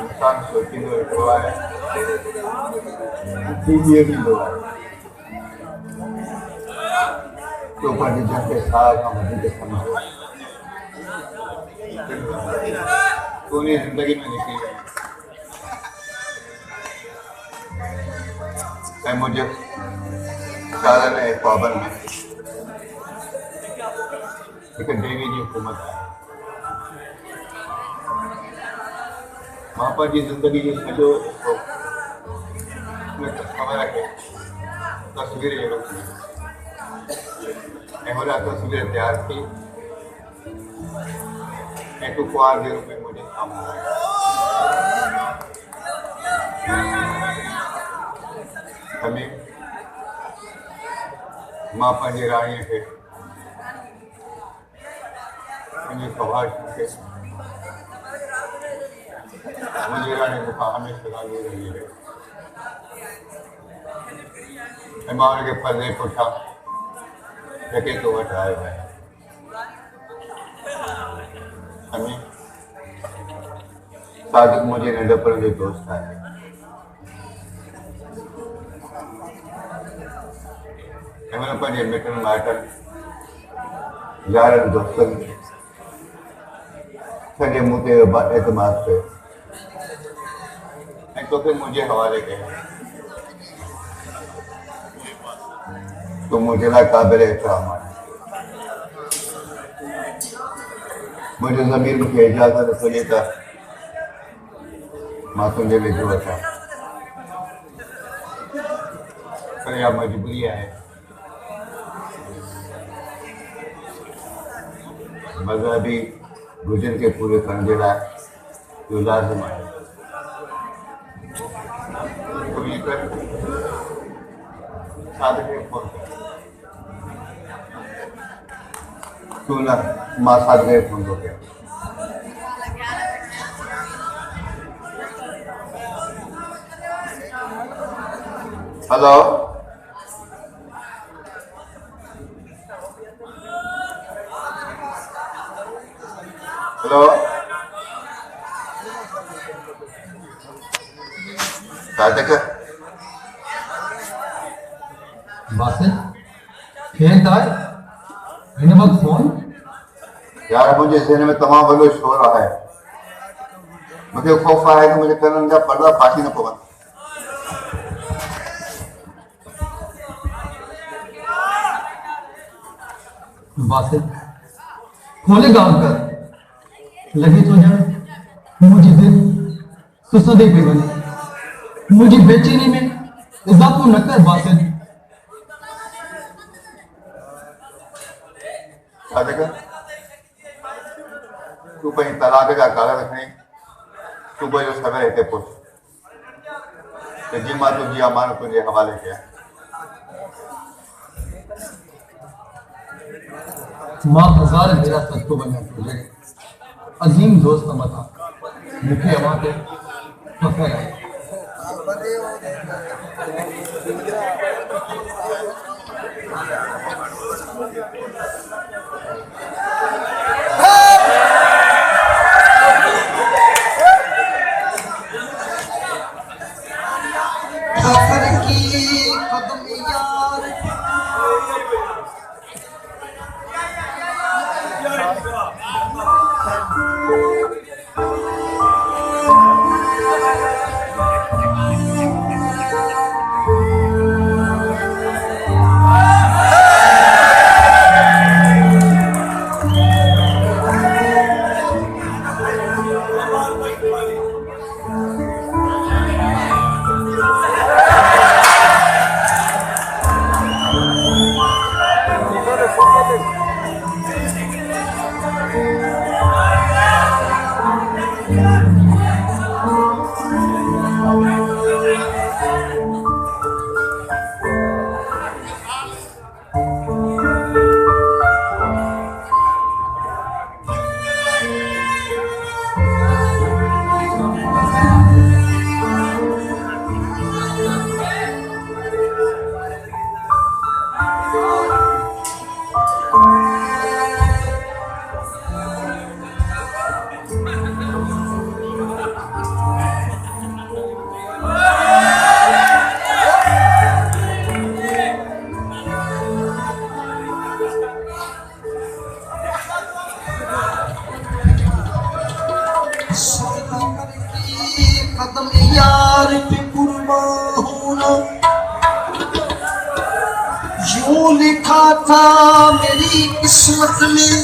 इंसान सोचिंदो एतिरो आहे थींदीअ बि लो आहे तो पंहिंजे जन खे साह खां वधीक सम्झो तूं उन ज़िंदगी में निकिरी ऐं मुंहिंजे ख़्यालनि ऐं ख्वाबनि में हिकु देवी जी हुकूमत आहे मां पंहिंजी ज़िंदगी जो सॼो ख़बर खे तस्वीर जहिड़ो थी ऐं हुन तस्वीर तयारु थी ऐं तूं कुंवार जे रूप में मुंहिंजे साम्हूं आहे हमें मां पंहिंजी राणीअ खे मुंहिंजी ख़्वाहिश खे मुंहिंजी राणी मूंखां हमेशह ॻाल्हि रही आहे ऐं मां हुनखे पर्दे पुठियां जेके तो वटि आयो आहियां हमें सादिक मुंहिंजे नंढपण जो दोस्त आहे ऐं हुन पंहिंजे मिटनि माइटनि यारनि दोस्तनि सॼे मूं ते एतमाद कयो ऐं तोखे मुंहिंजे हवाले कयो तूं मुंहिंजे लाइ क़ाबिल एतिराम आहे मुंहिंजो ज़मीर मूंखे इजाज़त नथो ॾिए त मां तुंहिंजे वेझो अचां पर इहा मजबूरी आहे मज़हबी घुरिजुनि खे पूरे करण जे लाइ इहो लाज़िम आहे सादिक खे फ़ोन कर तूं न मां सादिक खे फ़ोन थो कयां हेलो हेलो सादिक बासित खेल था हिन वक्त फोन यार मुंहिंजे ज़हन में तमामु वॾो शोर आहे मूंखे ख़ौफ़ आहे त मुंहिंजे कननि जा पर्दा फाटी न पवनि बासित खोले गांव कर लगे तो ॼण मुंहिंजी दिलि सुसंदे पई वञे मुंहिंजी बेचैनी में इज़ाफ़ो न कर बासित सादिक तूं पंहिंजी तलाक जा कागज़ खणी सुबुह जो सवेल हिते पहुच त जीअं मां तुंहिंजी अमानत तुंहिंजे हवाले कयां मां हज़ार भेरा सदको वञा थो अज़ीम दोस्त मथां मूंखे अवां ते फ़ख़्रु आहे लिखा था मेरी किस्मत में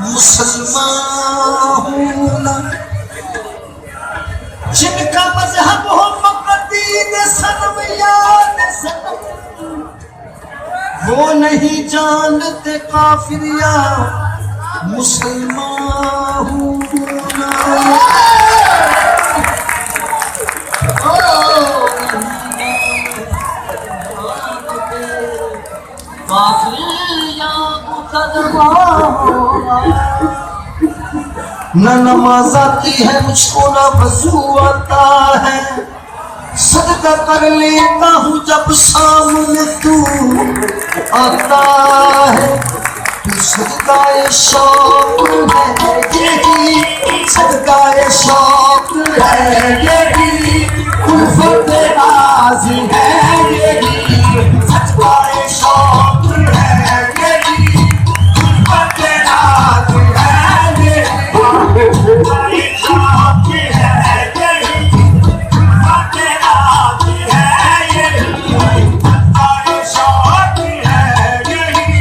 मुसलमान होना, जिनका मजहब हो मदीन सनम याद सनम, वो नहीं जानते काफिर या मुसलमान होना। न नमाज आती है मुझको, न वजू आता है, सदका कर लेता हूँ जब सामने तू आता है। तू सदकाए शौक है यही, सदकाए शौक है यही, उल्फत राज है यही, सदकाए शौक है यही, उल्फत राज है यही, सदकाए शौक है यही, उल्फत राज है यही, सदकाए शौक है यही,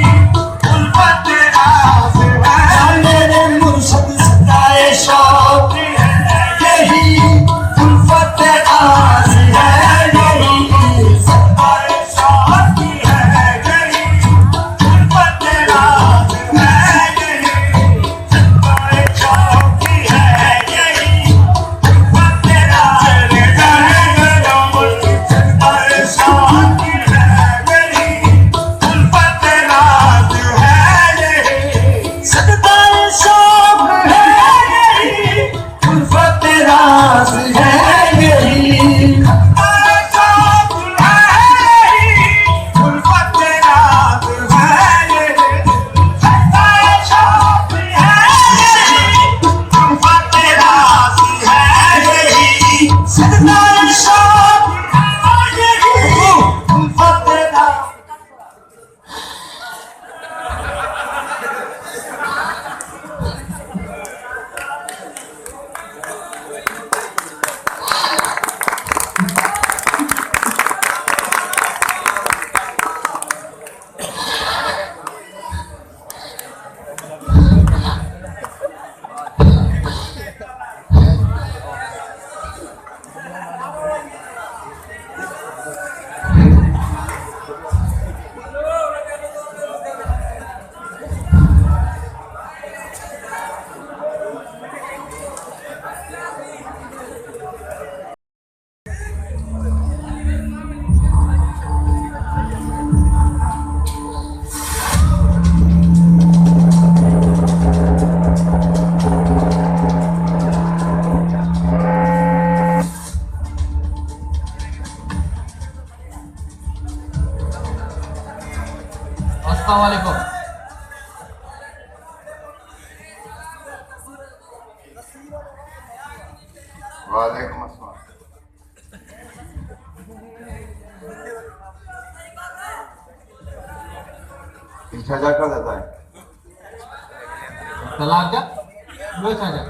उल्फत राज है मेरे मुर्शिद, सदकाए शौक है यही, उल्फत राज है यही, सदकाए शौक है यही, उल्फत राज है यही, सदकाए शौक है यही, उल्फत राज है यही, सदकाए शौक है यही, उल्फत राज है यही, सदकाए शौक है यही, उल्फत राज है यही, सदकाए शौक है यही, उल्फत राज है यही, सदकाए शौक है यही, उल्फत राज है यही, सदकाए शौक है यही, उल्फत राज। अस्सलाम वालेकुम। वालेकुम अस्सलाम। सजा कर देता है तलाक क्या? वो सजा।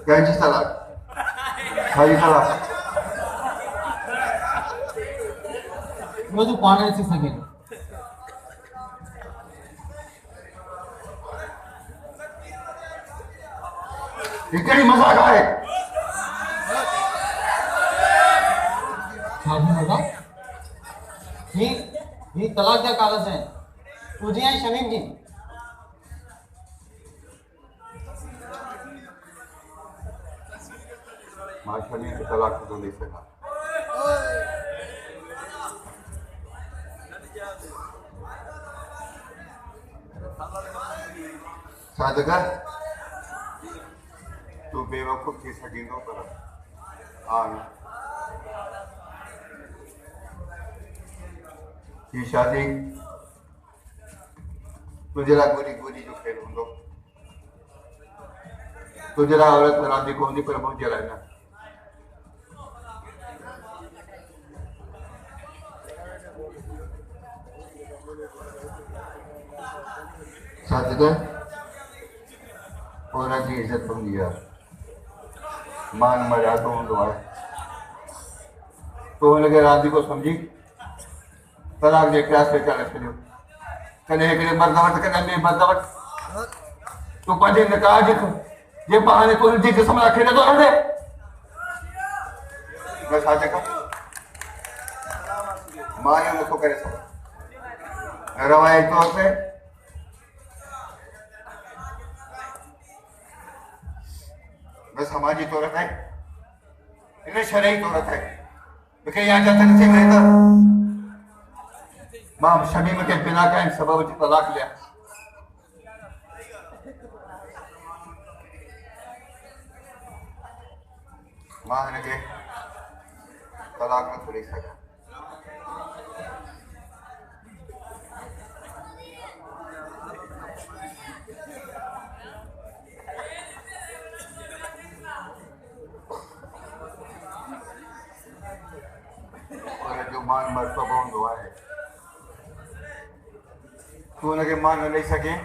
क्या चीज तलाक? सारी तलाक। वो जो पाने से सके। इकड़ी मजाक आए। शादी होगा? ये तलाक का कागज है। पूछिए हैं शमीम जी। माशाल्लाह के तलाक तो नहीं सका। सादका तू बेवकूफ की सगीनों पर ये शादी तुझरा गोरी गोरी जो खेल होंगे तुझरा औरत राजी को पर बहुत जला ना सादका औरत की इज्जत बन गया मान मर्यादा तो लगे राजी को समझी तलाक जे क्लास पे करे छॾियो कॾहिं हिकिड़े मर्द वटि कॾहिं ॿिए मर्द वटि तूं पंहिंजे निकाह जे बहाने तूं उनजी जिस्म लाइ खेॾंदो रहे मैं छा चवां मां इहो नथो करे सघां रवायती तौर ते मैं समाजी तौर ते इन शरई तौर ते मूंखे इहा इजाज़त नथी मिले त मां शमीम खे बिना कंहिं सबब जी तलाक ॾियां मां हिनखे तलाक नथो ॾेई सघां और जो मान मर्तबो हूंदो आहे तूं हुनखे मान न ॾेई सघे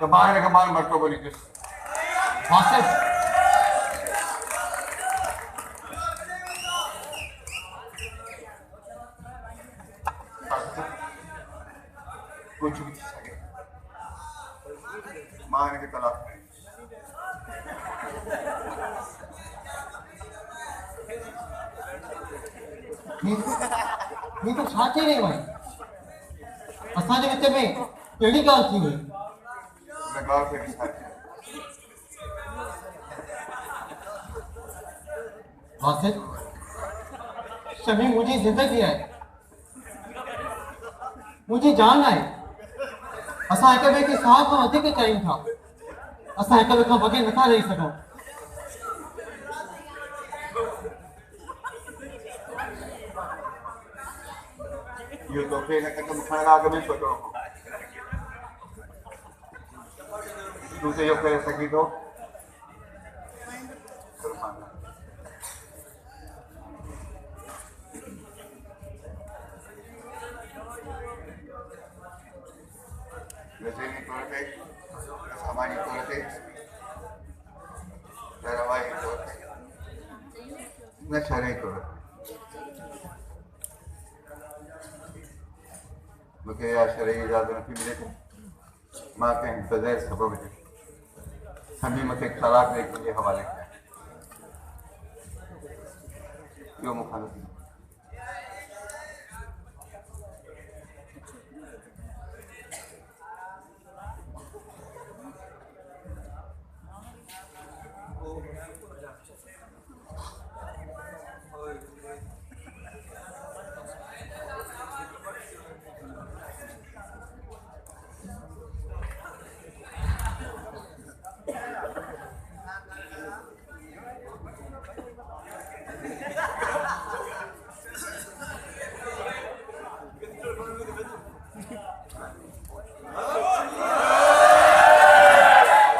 त मां हिनखे मान मर्तबो ॾींदुसि वासिफ कुछ भी थी सके मां हिनखे तलाक ये तो छा चई रहियो आहे असांजे विच में कहिड़ी ॻाल्हि थी वई हुन ॻाल्हि खे विसारे वासिफ शमी मुंहिंजी ज़िंदगी आहे मुंहिंजी जान आहे असां हिक ॿिए खे साह खां वधीक चाहियूं था असां हिक ॿिए खां बग़ैर नथा रही सघूं इहो तोखे हिन क़दम खणण खां अॻु में सोचणो हो तूं त इहो करे सघीं थो ज़हनी तौर ते समाजी तौर ते रवायती तौर ते न शरई तौर ते मूंखे इहा शरई इजाज़त नथी मिले थी मां कंहिं बग़ैर सबब जे शमीम खे तलाक ॾेई तुंहिंजे हवाले कयां इहो मूंखां न थींदो